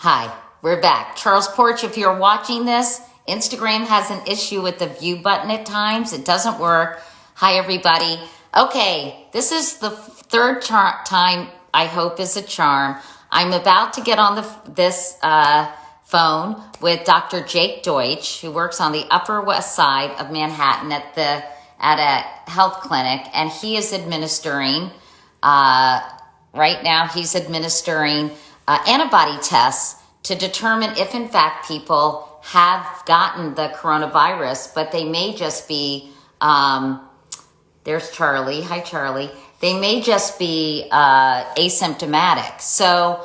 Hi, we're back. Charles Porch, if you're watching this, Instagram has an issue with the view button at times. It doesn't work. Hi, everybody. Okay, this is the third time, I hope is a charm. I'm about to get on this phone with Dr. Jake Deutsch, who works on the Upper West Side of Manhattan at a health clinic, and he is administering, right now, he's administering antibody tests to determine if in fact people have gotten the coronavirus, but they may just be, there's Charlie. Hi, Charlie. They may just be asymptomatic. So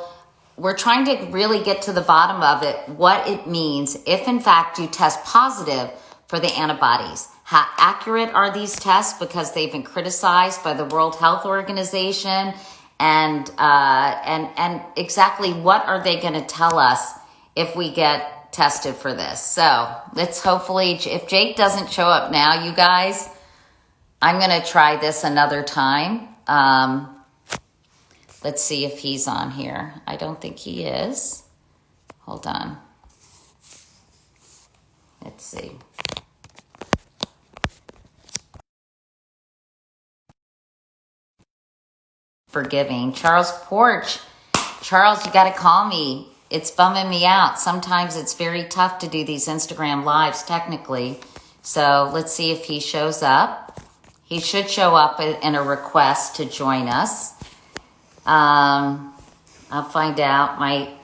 we're trying to really get to the bottom of it, what it means if in fact you test positive for the antibodies. How accurate are these tests, because they've been criticized by the World Health Organization, and exactly what are they going to tell us if we get tested for this? So let's hopefully, if Jake doesn't show up now, you guys, I'm going to try this another time. Let's see if he's on here. I don't think he is. Hold on. Let's see. Forgiving. Charles Porch. Charles, you got to call me. It's bumming me out. Sometimes it's very tough to do these Instagram lives technically. So let's see if he shows up. He should show up in a request to join us. I'll find out. My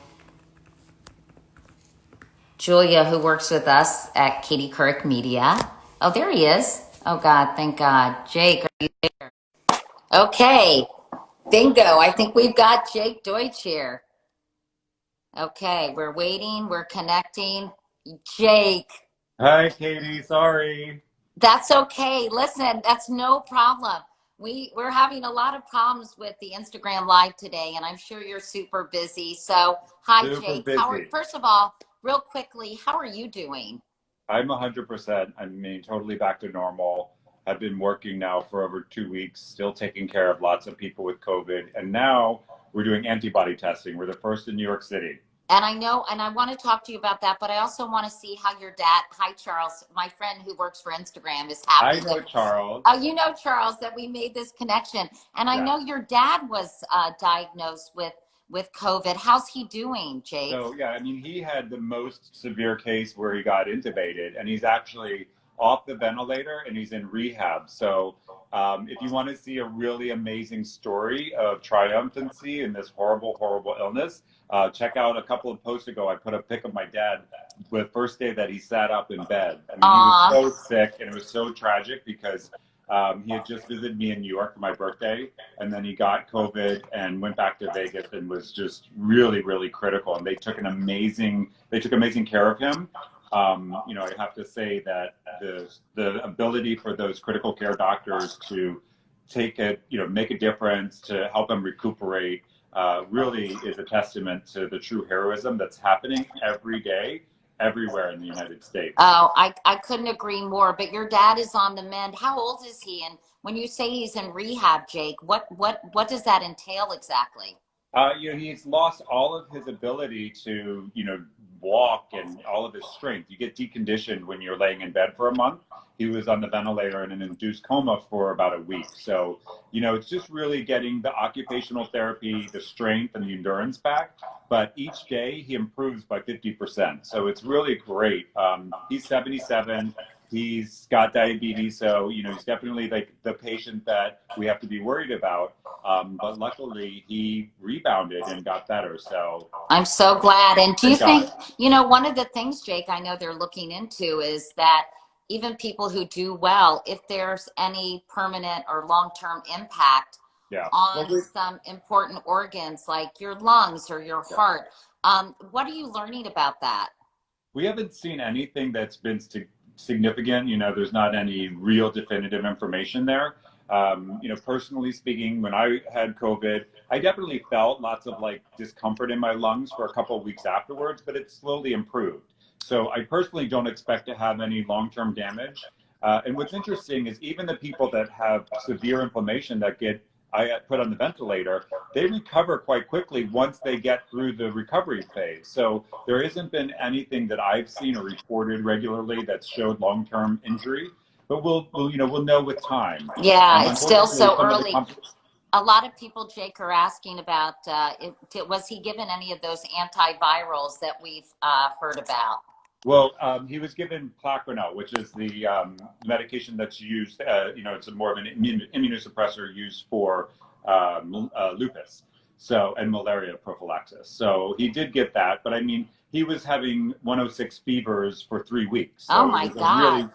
Julia, who works with us at Katie Couric Media. Oh, there he is. Oh God, thank God. Jake, are you there? Okay. Bingo. I think we've got Jake Deutsch here. Okay, we're waiting. We're connecting. Jake. Hi, Katie. Sorry. That's okay. Listen, that's no problem. We're having a lot of problems with the Instagram live today, and I'm sure you're super busy. So, hi, Super Jake. busy. First of all, real quickly, how are you doing? I'm 100%. I mean, totally back to normal. I've been working now for over 2 weeks, still taking care of lots of people with COVID. And now we're doing antibody testing. We're the first in New York City. And I know, and I want to talk to you about that, but I also want to see how your dad, hi, Charles, my friend who works for Instagram, is happy. I know Charles. Oh, you know, Charles, that we made this connection. And I know your dad was diagnosed with COVID. How's he doing, Jake? So, yeah, I mean, he had the most severe case where he got intubated, and he's actually off the ventilator and he's in rehab. So if you want to see a really amazing story of triumphancy in this horrible, horrible illness, check out a couple of posts ago. I put a pic of my dad the first day that he sat up in bed. I mean, he was so sick, and it was so tragic because he had just visited me in New York for my birthday, and then he got COVID and went back to Vegas and was just really, really critical. And they took amazing care of him. You know, I have to say that the ability for those critical care doctors to take it, you know, make a difference, to help them recuperate, really is a testament to the true heroism that's happening every day, everywhere in the United States. Oh, I couldn't agree more. But your dad is on the mend. How old is he? And when you say he's in rehab, Jake, what does that entail exactly? You know, he's lost all of his ability to, you know, walk and all of his strength. You get deconditioned when you're laying in bed for a month. He was on the ventilator in an induced coma for about a week. So, you know, it's just really getting the occupational therapy, the strength and the endurance back. But each day he improves by 50%. So it's really great. He's 77. He's got diabetes, so, you know, he's definitely like the patient that we have to be worried about. But luckily he rebounded and got better. So I'm so glad. And do you think, you know, one of the things, Jake, I know they're looking into is that even people who do well, if there's any permanent or long-term impact on some important organs like your lungs or your heart, what are you learning about that? We haven't seen anything that's been significant. You know, there's not any real definitive information there. You know, personally speaking, when I had COVID, I definitely felt lots of like discomfort in my lungs for a couple of weeks afterwards, but it slowly improved. So I personally don't expect to have any long-term damage. And what's interesting is even the people that have severe inflammation that get I put on the ventilator, they recover quite quickly once they get through the recovery phase. So there hasn't been anything that I've seen or reported regularly that showed long-term injury, but we'll know with time. Yeah, it's still Unfortunately, so some of the early. A lot of people, Jake, are asking about, was he given any of those antivirals that we've heard about? Well, he was given Plaquenil, which is the medication that's used. It's more of an immunosuppressor used for lupus, and malaria prophylaxis. So he did get that, but I mean, he was having 106 fevers for 3 weeks. So Oh my it was a God.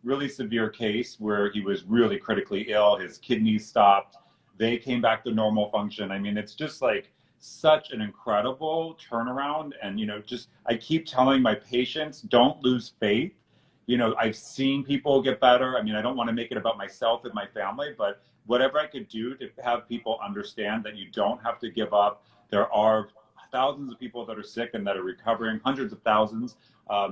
really severe case where he was really critically ill. His kidneys stopped. They came back to normal function. I mean, it's just like such an incredible turnaround. And, I keep telling my patients, don't lose faith. I've seen people get better. I mean, I don't want to make it about myself and my family, but whatever I could do to have people understand that you don't have to give up. There are thousands of people that are sick and that are recovering, hundreds of thousands.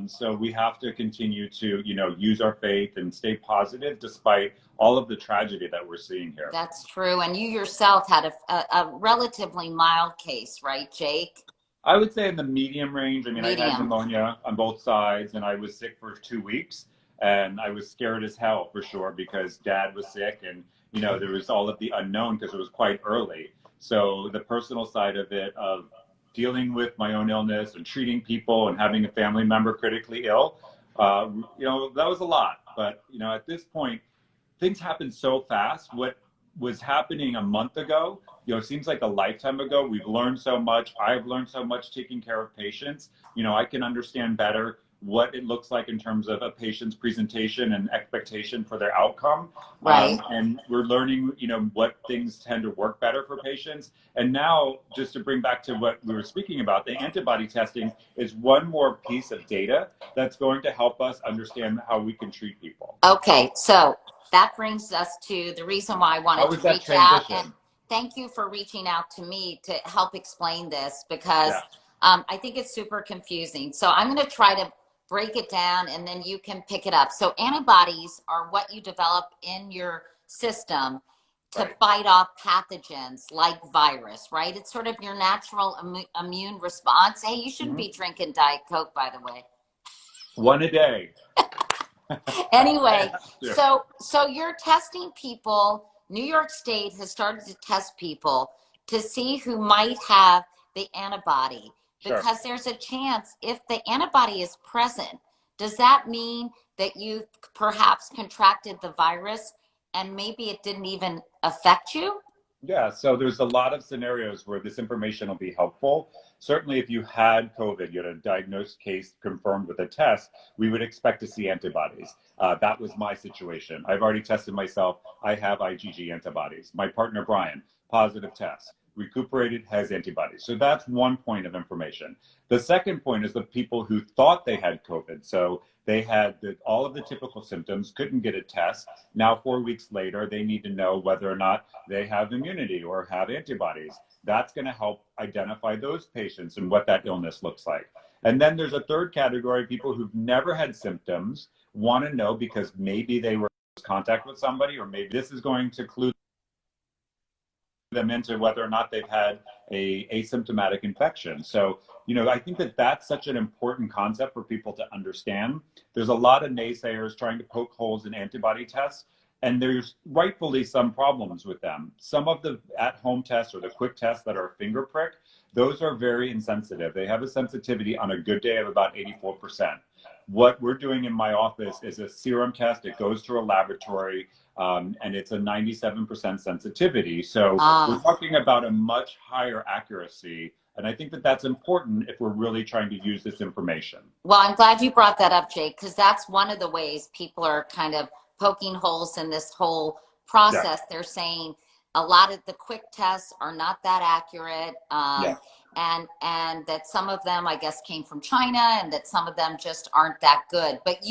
So we have to continue to, use our faith and stay positive despite all of the tragedy that we're seeing here. That's true. And you yourself had a relatively mild case, right, Jake? I would say in the medium range. I mean, Medium. I had pneumonia on both sides and I was sick for 2 weeks and I was scared as hell for sure because Dad was sick and, there was all of the unknown because it was quite early. So the personal side of it, of dealing with my own illness and treating people and having a family member critically ill, that was a lot. But, at this point, things happen so fast. What was happening a month ago, it seems like a lifetime ago. We've learned so much. I've learned so much taking care of patients. I can understand better what it looks like in terms of a patient's presentation and expectation for their outcome. Right. And we're learning, what things tend to work better for patients. And now, just to bring back to what we were speaking about, the antibody testing is one more piece of data that's going to help us understand how we can treat people. Okay, so that brings us to the reason why I wanted to reach out. And thank you for reaching out to me to help explain this because I think it's super confusing. So I'm going to try to break it down and then you can pick it up. So antibodies are what you develop in your system to fight off pathogens like virus, right? It's sort of your natural immune response. Hey, you shouldn't be drinking Diet Coke, by the way. One a day. Anyway, so you're testing people. New York State has started to test people to see who might have the antibody because there's a chance if the antibody is present, does that mean that you perhaps contracted the virus and maybe it didn't even affect you? Yeah, so there's a lot of scenarios where this information will be helpful. Certainly, if you had COVID, you had a diagnosed case confirmed with a test, we would expect to see antibodies. That was my situation. I've already tested myself. I have IgG antibodies. My partner, Brian, positive test. Recuperated, has antibodies. So that's one point of information. The second point is the people who thought they had COVID. So they had all of the typical symptoms, couldn't get a test. Now, 4 weeks later, they need to know whether or not they have immunity or have antibodies. That's going to help identify those patients and what that illness looks like. And then there's a third category, people who've never had symptoms, want to know because maybe they were in contact with somebody, or maybe this is going to clue them into whether or not they've had a asymptomatic infection. So, I think that that's such an important concept for people to understand. There's a lot of naysayers trying to poke holes in antibody tests, and there's rightfully some problems with them. Some of the at-home tests or the quick tests that are finger prick, those are very insensitive. They have a sensitivity on a good day of about 84%. What we're doing in my office is a serum test. It goes to a laboratory, and it's a 97% sensitivity. So we're talking about a much higher accuracy. And I think that that's important if we're really trying to use this information. Well, I'm glad you brought that up, Jake, because that's one of the ways people are kind of poking holes in this whole process. They're saying a lot of the quick tests are not that accurate. And that some of them, I guess, came from China and that some of them just aren't that good. But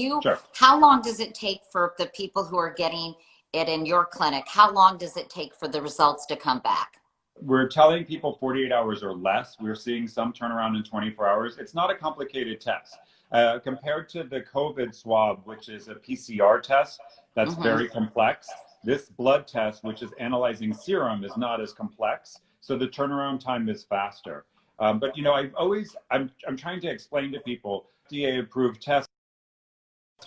how long does it take for the people who are getting it in your clinic? How long does it take for the results to come back? We're telling people 48 hours or less. We're seeing some turnaround in 24 hours. It's not a complicated test. Compared to the COVID swab, which is a PCR test that's very complex, This blood test, which is analyzing serum, is not as complex, so the turnaround time is faster. But I'm trying to explain to people FDA-approved tests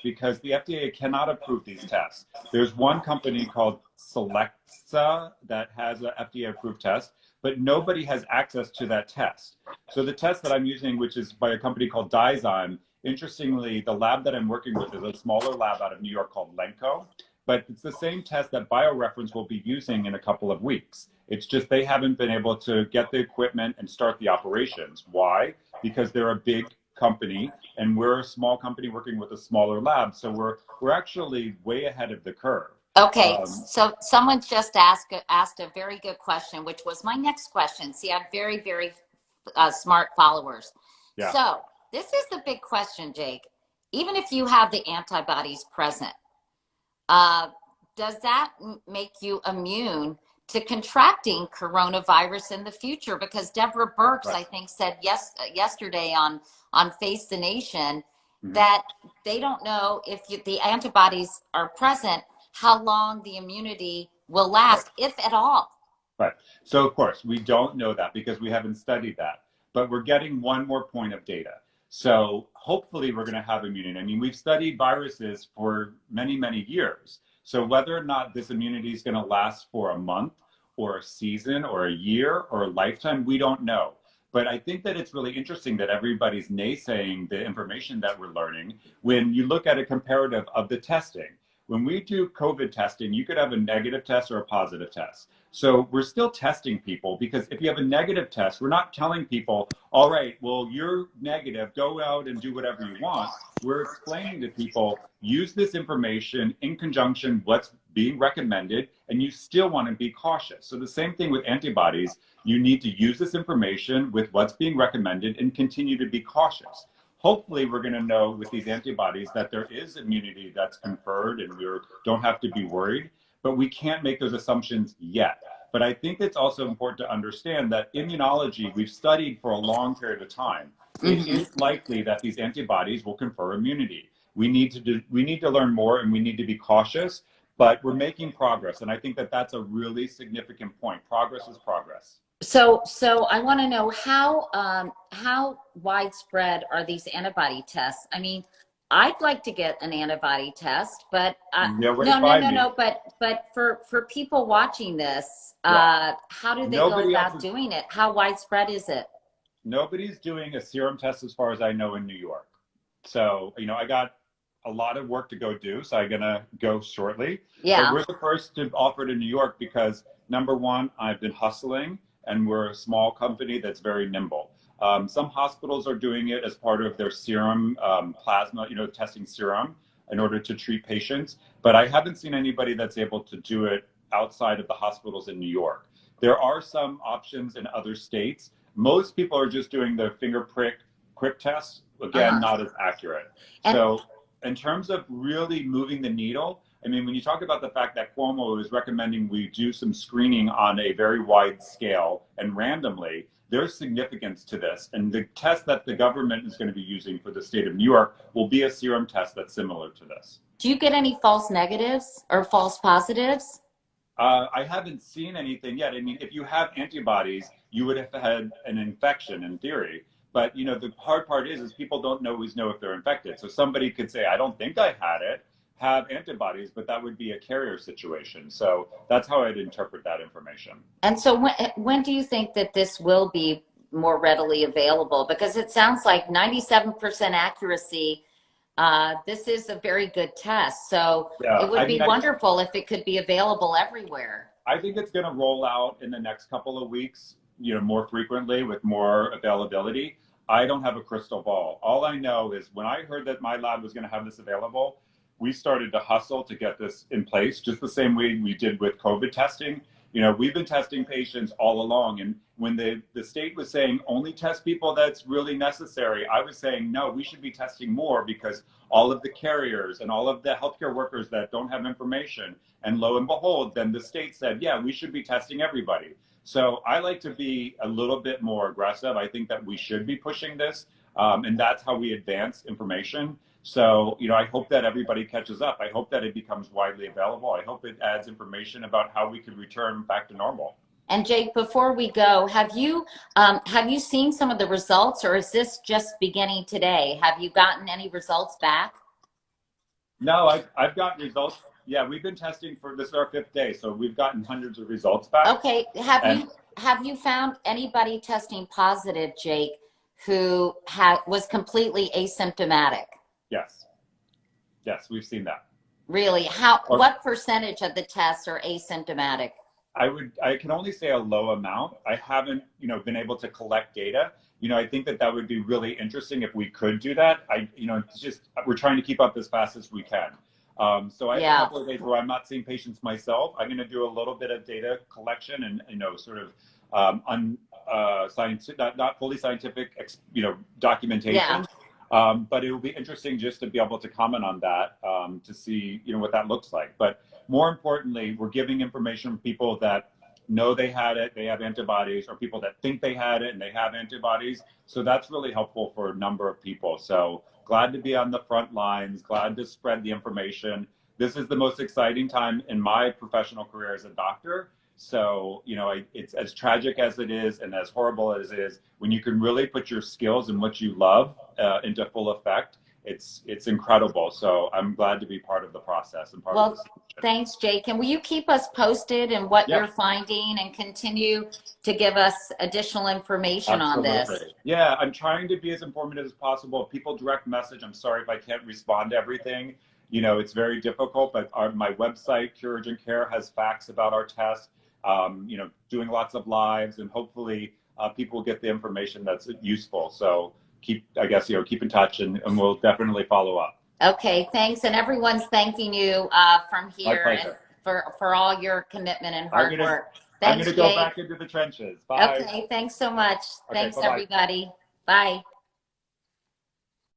because the FDA cannot approve these tests. There's one company called Selecta that has an FDA-approved test, but nobody has access to that test. So the test that I'm using, which is by a company called Dyzyme, interestingly, the lab that I'm working with is a smaller lab out of New York called Lenco, but it's the same test that BioReference will be using in a couple of weeks. It's just they haven't been able to get the equipment and start the operations. Why? Because they're a big company and we're a small company working with a smaller lab. So we're actually way ahead of the curve. Okay, so someone just asked a very good question, which was my next question. See, I have very, very smart followers. Yeah. So this is the big question, Jake. Even if you have the antibodies present, does that make you immune to contracting coronavirus in the future? Because Deborah Birx, Right. I think, said yesterday on Face the Nation that they don't know if the antibodies are present, how long the immunity will last, if at all. Right. So, of course, we don't know that because we haven't studied that. But we're getting one more point of data. So hopefully we're going to have immunity. I mean, we've studied viruses for many, many years. So whether or not this immunity is going to last for a month or a season or a year or a lifetime, we don't know. But I think that it's really interesting that everybody's naysaying the information that we're learning when you look at a comparative of the testing. When we do COVID testing, you could have a negative test or a positive test. So we're still testing people because if you have a negative test, we're not telling people, all right, well, you're negative, go out and do whatever you want. We're explaining to people, use this information in conjunction with what's being recommended, and you still want to be cautious. So the same thing with antibodies, you need to use this information with what's being recommended and continue to be cautious. Hopefully we're going to know with these antibodies that there is immunity that's conferred and we don't have to be worried, but we can't make those assumptions yet. But I think it's also important to understand that immunology we've studied for a long period of time. It is likely that these antibodies will confer immunity. We need to learn more and we need to be cautious, but we're making progress. And I think that that's a really significant point. Progress is progress. So I want to know how widespread are these antibody tests? I mean, I'd like to get an antibody test, but no. But for people watching this, how do they go about doing it? How widespread is it? Nobody's doing a serum test as far as I know in New York. So, I got a lot of work to go do, so I'm gonna go shortly. Yeah. But we're the first to offer it in New York because number one, I've been hustling and we're a small company that's very nimble. Some hospitals are doing it as part of their serum plasma, testing serum in order to treat patients. But I haven't seen anybody that's able to do it outside of the hospitals in New York. There are some options in other states. Most people are just doing the finger prick test. Again, not as accurate. So in terms of really moving the needle, I mean, when you talk about the fact that Cuomo is recommending we do some screening on a very wide scale and randomly, there's significance to this. And the test that the government is going to be using for the state of New York will be a serum test that's similar to this. Do you get any false negatives or false positives? I haven't seen anything yet. I mean, if you have antibodies, you would have had an infection in theory. But, the hard part is people don't always know if they're infected. So somebody could say, I don't think I had it, have antibodies, but that would be a carrier situation. So that's how I'd interpret that information. And so when do you think that this will be more readily available? Because it sounds like 97% accuracy. This is a very good test. So it would be wonderful if it could be available everywhere. I think it's going to roll out in the next couple of weeks, more frequently with more availability. I don't have a crystal ball. All I know is when I heard that my lab was going to have this available, we started to hustle to get this in place, just the same way we did with COVID testing. We've been testing patients all along. And when the state was saying only test people that's really necessary, I was saying, no, we should be testing more because all of the carriers and all of the healthcare workers that don't have information. And lo and behold, then the state said, yeah, we should be testing everybody. So I like to be a little bit more aggressive. I think that we should be pushing this. And that's how we advance information. So, you know, I hope that everybody catches up. I hope that it becomes widely available. I hope it adds information about how we could return back to normal. And Jake, before we go, have you seen some of the results, or is this just beginning today? Have you gotten any results back? No, I've got results. Yeah, we've been testing for this is our 5th day, so we've gotten hundreds of results back. Okay, have you found anybody testing positive, Jake, who was completely asymptomatic? Yes. Yes, we've seen that. Really? What percentage of the tests are asymptomatic? I can only say a low amount. I haven't, you know, been able to collect data. You know, I think that would be really interesting if we could do that. You know, it's just, we're trying to keep up as fast as we can. So I have a couple of days where I'm not seeing patients myself. I'm going to do a little bit of data collection and, you know, sort of not fully scientific, you know, documentation. Yeah. But it will be interesting just to be able to comment on that, to see, you know, what that looks like. But more importantly, we're giving information from people that know they had it, they have antibodies, or people that think they had it and they have antibodies. So that's really helpful for a number of people. So glad to be on the front lines, glad to spread the information. This is the most exciting time in my professional career as a doctor. So, you know, it's as tragic as it is and as horrible as it is, when you can really put your skills and what you love into full effect, it's incredible. So I'm glad to be part of the process and part of the solution. Thanks, Jake. And will you keep us posted in what you're finding and continue to give us additional information on this? Yeah, I'm trying to be as informative as possible. If people direct message, I'm sorry if I can't respond to everything. You know, it's very difficult, but my website, Cure Urgent Care, has facts about our test. You know, doing lots of lives, and hopefully people get the information that's useful. So keep in touch, and we'll definitely follow up. Okay, thanks. And everyone's thanking you from here and for all your commitment and hard work. Thanks, I'm going to go back into the trenches. Bye. Okay, thanks so much. Okay, thanks, bye-bye. everybody. Bye.